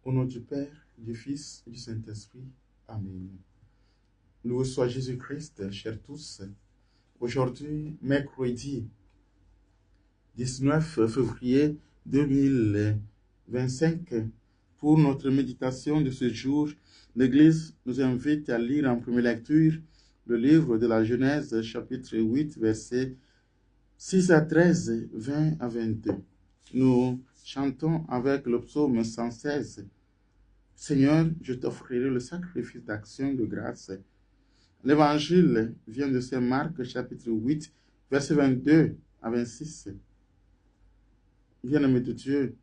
Au nom du Père, du Fils et du Saint-Esprit. Amen. Loué soit Jésus-Christ, chers tous. Aujourd'hui, mercredi 19 février 2025, pour notre méditation de ce jour, l'Église nous invite à lire en première lecture le livre de la Genèse, chapitre 8, versets 6 à 13, 20 à 22. Nous chantons avec le psaume 116. Seigneur, je t'offrirai le sacrifice d'action de grâce. L'évangile vient de Saint Marc, chapitre 8, versets 22 à 26. Bien-aimés de Dieu,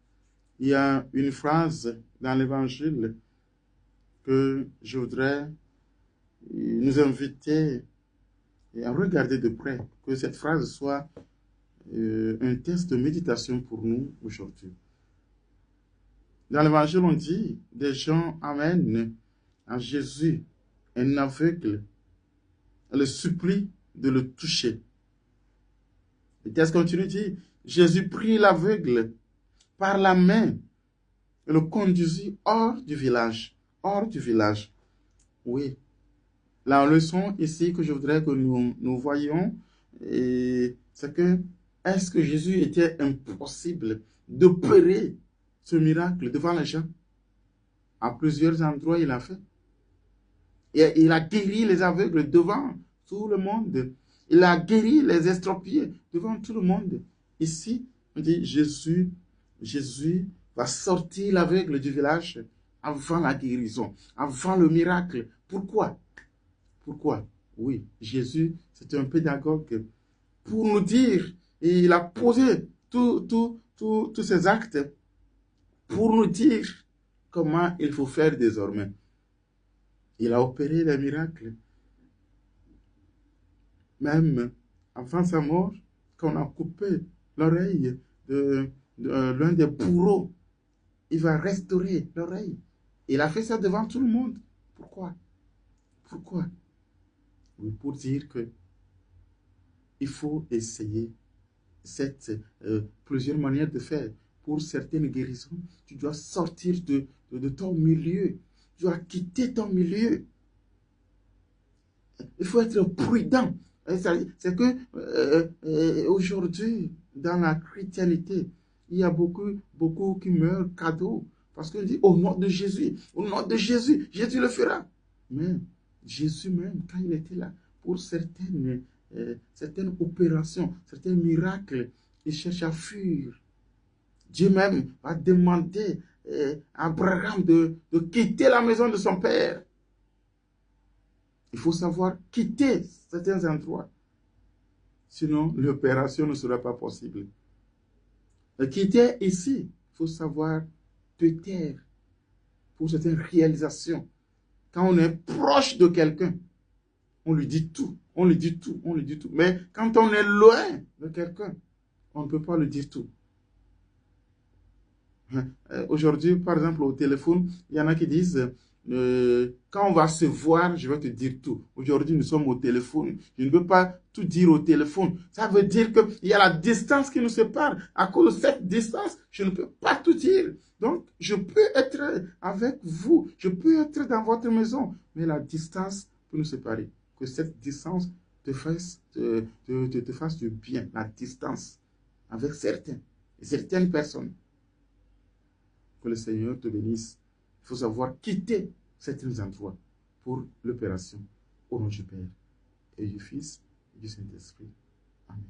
il y a une phrase dans l'évangile que je voudrais nous inviter à regarder de près, que cette phrase soit un test de méditation pour nous aujourd'hui. Dans l'évangile, on dit, des gens amènent à Jésus un aveugle et le supplient de le toucher. Le texte continue, dit, Jésus prit l'aveugle par la main et le conduisit hors du village. Hors du village. Oui. La leçon ici que je voudrais que nous voyions, c'est que est-ce que Jésus était impossible d'opérer ce miracle devant les gens? À plusieurs endroits, il a fait. Et il a guéri les aveugles devant tout le monde. Il a guéri les estropiés devant tout le monde. Ici, on dit Jésus va sortir l'aveugle du village avant la guérison, avant le miracle. Pourquoi? Pourquoi? Oui, Jésus, c'est un pédagogue pour nous dire, et il a posé tous ces actes pour nous dire comment il faut faire désormais. Il a opéré les miracles. Même avant sa mort, quand on a coupé l'oreille de l'un des bourreaux, il va restaurer l'oreille. Il a fait ça devant tout le monde. Pourquoi? Pourquoi? Oui, pour dire que il faut essayer plusieurs manières de faire. Pour certaines guérisons, tu dois sortir de ton milieu. Tu dois quitter ton milieu. Il faut être prudent. C'est que aujourd'hui, dans la chrétienté, il y a beaucoup qui meurent cadeau. Parce qu'on dit, au nom de Jésus, Jésus le fera. Mais Jésus même, quand il était là, pour certaines opérations, certains miracles, il cherche à fuir. Dieu même va demander à Abraham de quitter la maison de son père. Il faut savoir quitter certains endroits. Sinon, l'opération ne sera pas possible. Et quitter ici, il faut savoir te taire pour certaines réalisations. Quand on est proche de quelqu'un, on lui dit tout, on lui dit tout, on lui dit tout. Mais quand on est loin de quelqu'un, on ne peut pas lui dire tout. Aujourd'hui, par exemple, au téléphone, il y en a qui disent, quand on va se voir, je vais te dire tout. Aujourd'hui, nous sommes au téléphone. Je ne peux pas tout dire au téléphone. Ça veut dire qu'il y a la distance qui nous sépare. À cause de cette distance, je ne peux pas tout dire. Donc, je peux être avec vous. Je peux être dans votre maison. Mais la distance peut nous séparer. Que cette distance te fasse du bien. La distance avec certaines personnes. Que le Seigneur te bénisse. Il faut savoir quitter certains endroits pour l'opération. Au nom du Père et du Fils et du Saint-Esprit. Amen.